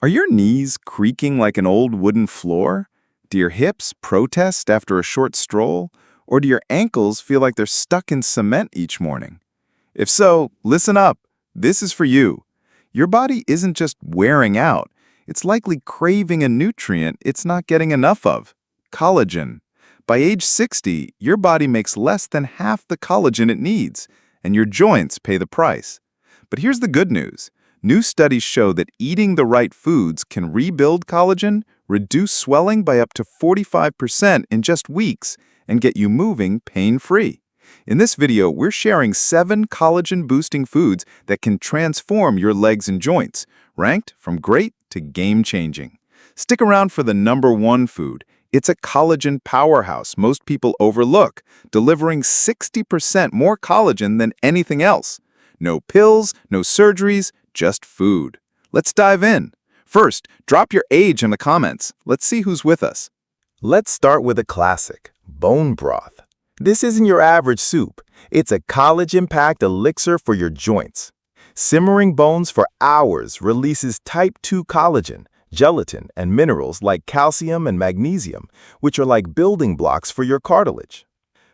Are your knees creaking like an old wooden floor? Do your hips protest after a short stroll? Or do your ankles feel like they're stuck in cement each morning? If so, listen up. This is for you. Your body isn't just wearing out. It's likely craving a nutrient it's not getting enough of: collagen. By age 60, your body makes less than half the collagen it needs, and your joints pay the price. But here's the good news. New studies show that eating the right foods can rebuild collagen, reduce swelling by up to 45% in just weeks, and get you moving pain-free. In this video, we're sharing 7 collagen-boosting foods that can transform your legs and joints, ranked from great to game-changing. Stick around for the #1 food. It's a collagen powerhouse most people overlook, delivering 60% more collagen than anything else. No pills, no surgeries, just food. Let's dive in. First, drop your age in the comments. Let's see who's with us. Let's start with a classic, bone broth. This isn't your average soup. It's a collagen-packed elixir for your joints. Simmering bones for hours releases type 2 collagen, gelatin, and minerals like calcium and magnesium, which are like building blocks for your cartilage.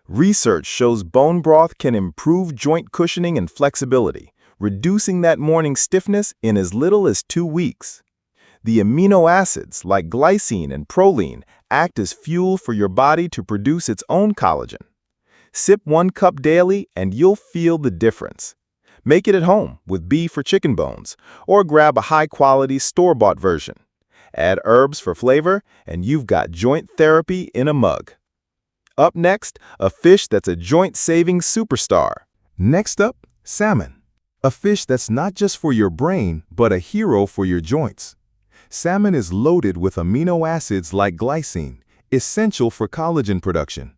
Research shows bone broth can improve joint cushioning and flexibility, reducing that morning stiffness in as little as 2 weeks. The amino acids like glycine and proline act as fuel for your body to produce its own collagen. Sip 1 cup daily and you'll feel the difference. Make it at home with beef or chicken bones, or grab a high-quality store-bought version. Add herbs for flavor, and you've got joint therapy in a mug. Up next, a fish that's a joint-saving superstar. Next up, salmon. A fish that's not just for your brain, but a hero for your joints. Salmon is loaded with amino acids like glycine, essential for collagen production.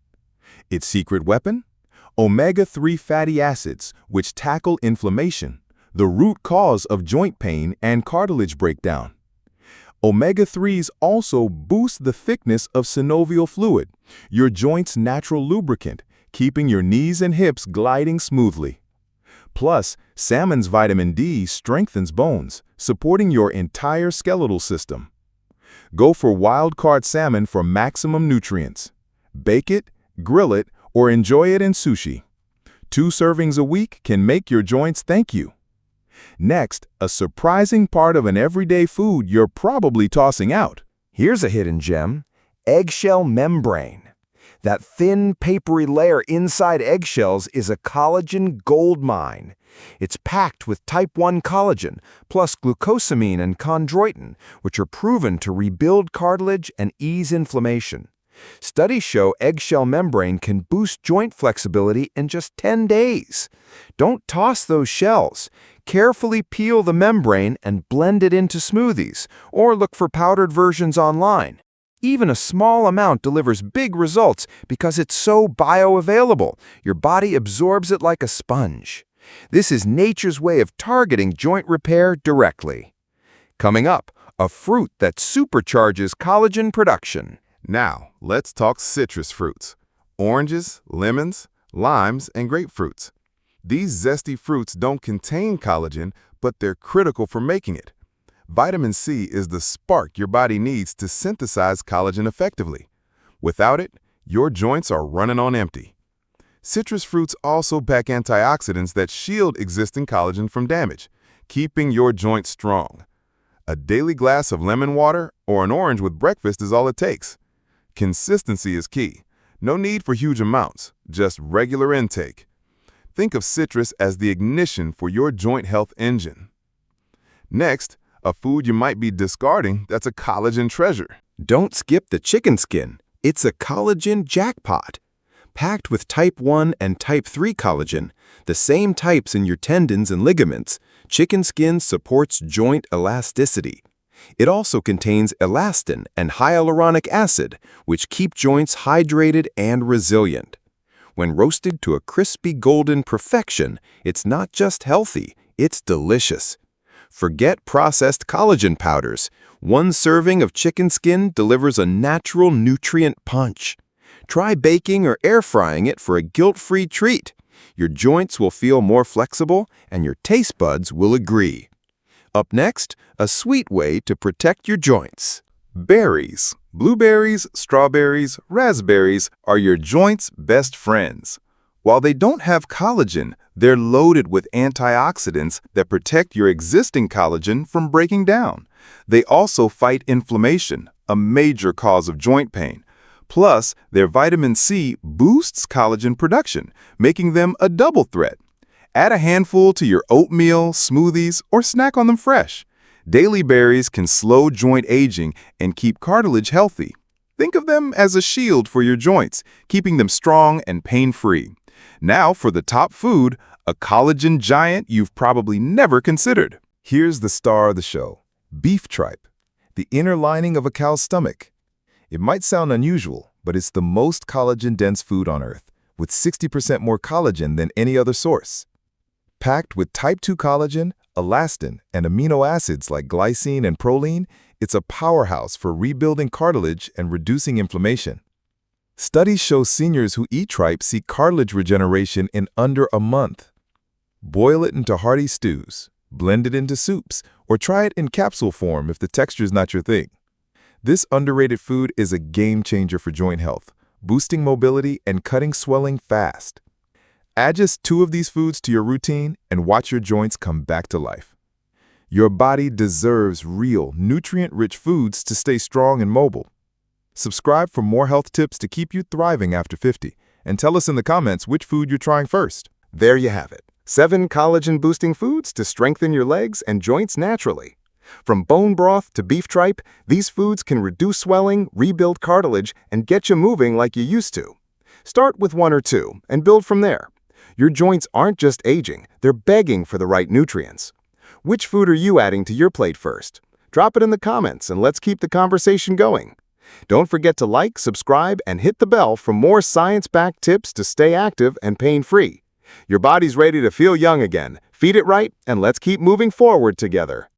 Its secret weapon? Omega-3 fatty acids, which tackle inflammation, the root cause of joint pain and cartilage breakdown. Omega-3s also boost the thickness of synovial fluid, your joint's natural lubricant, keeping your knees and hips gliding smoothly. Plus, salmon's vitamin D strengthens bones, supporting your entire skeletal system. Go for wild-caught salmon for maximum nutrients. Bake it, grill it, or enjoy it in sushi. 2 servings a week can make your joints thank you. Next, a surprising part of an everyday food you're probably tossing out. Here's a hidden gem: eggshell membrane. That thin, papery layer inside eggshells is a collagen goldmine. It's packed with type 1 collagen, plus glucosamine and chondroitin, which are proven to rebuild cartilage and ease inflammation. Studies show eggshell membrane can boost joint flexibility in just 10 days. Don't toss those shells. Carefully peel the membrane and blend it into smoothies, or look for powdered versions online. Even a small amount delivers big results because it's so bioavailable. Your body absorbs it like a sponge. This is nature's way of targeting joint repair directly. Coming up, a fruit that supercharges collagen production. Now, let's talk citrus fruits: oranges, lemons, limes, and grapefruits. These zesty fruits don't contain collagen, but they're critical for making it. Vitamin C is the spark your body needs to synthesize collagen effectively. Without it, your joints are running on empty. Citrus fruits also pack antioxidants that shield existing collagen from damage, keeping your joints strong. A daily glass of lemon water or an orange with breakfast is all it takes. Consistency is key. No need for huge amounts, just regular intake. Think of citrus as the ignition for your joint health engine. Next, a food you might be discarding that's a collagen treasure. Don't skip the chicken skin. It's a collagen jackpot. Packed with type 1 and type 3 collagen, the same types in your tendons and ligaments, chicken skin supports joint elasticity. It also contains elastin and hyaluronic acid, which keep joints hydrated and resilient. When roasted to a crispy golden perfection, it's not just healthy, it's delicious. Forget processed collagen powders. 1 serving of chicken skin delivers a natural nutrient punch. Try baking or air frying it for a guilt-free treat. Your joints will feel more flexible and your taste buds will agree. Up next, a sweet way to protect your joints. Berries. Blueberries, strawberries, raspberries are your joints' best friends. While they don't have collagen, they're loaded with antioxidants that protect your existing collagen from breaking down. They also fight inflammation, a major cause of joint pain. Plus, their vitamin C boosts collagen production, making them a double threat. Add a handful to your oatmeal, smoothies, or snack on them fresh. Daily berries can slow joint aging and keep cartilage healthy. Think of them as a shield for your joints, keeping them strong and pain-free. Now for the top food, a collagen giant you've probably never considered. Here's the star of the show, beef tripe, the inner lining of a cow's stomach. It might sound unusual, but it's the most collagen-dense food on Earth, with 60% more collagen than any other source. Packed with type 2 collagen, elastin, and amino acids like glycine and proline, it's a powerhouse for rebuilding cartilage and reducing inflammation. Studies show seniors who eat tripe see cartilage regeneration in under a month. Boil it into hearty stews, blend it into soups, or try it in capsule form if the texture's not your thing. This underrated food is a game changer for joint health, boosting mobility and cutting swelling fast. Add just 2 of these foods to your routine and watch your joints come back to life. Your body deserves real, nutrient-rich foods to stay strong and mobile. Subscribe for more health tips to keep you thriving after 50, and tell us in the comments which food you're trying first. There you have it. 7 collagen-boosting foods to strengthen your legs and joints naturally. From bone broth to beef tripe, these foods can reduce swelling, rebuild cartilage, and get you moving like you used to. Start with 1 or 2 and build from there. Your joints aren't just aging, they're begging for the right nutrients. Which food are you adding to your plate first? Drop it in the comments and let's keep the conversation going. Don't forget to like, subscribe, and hit the bell for more science-backed tips to stay active and pain-free. Your body's ready to feel young again. Feed it right, and let's keep moving forward together.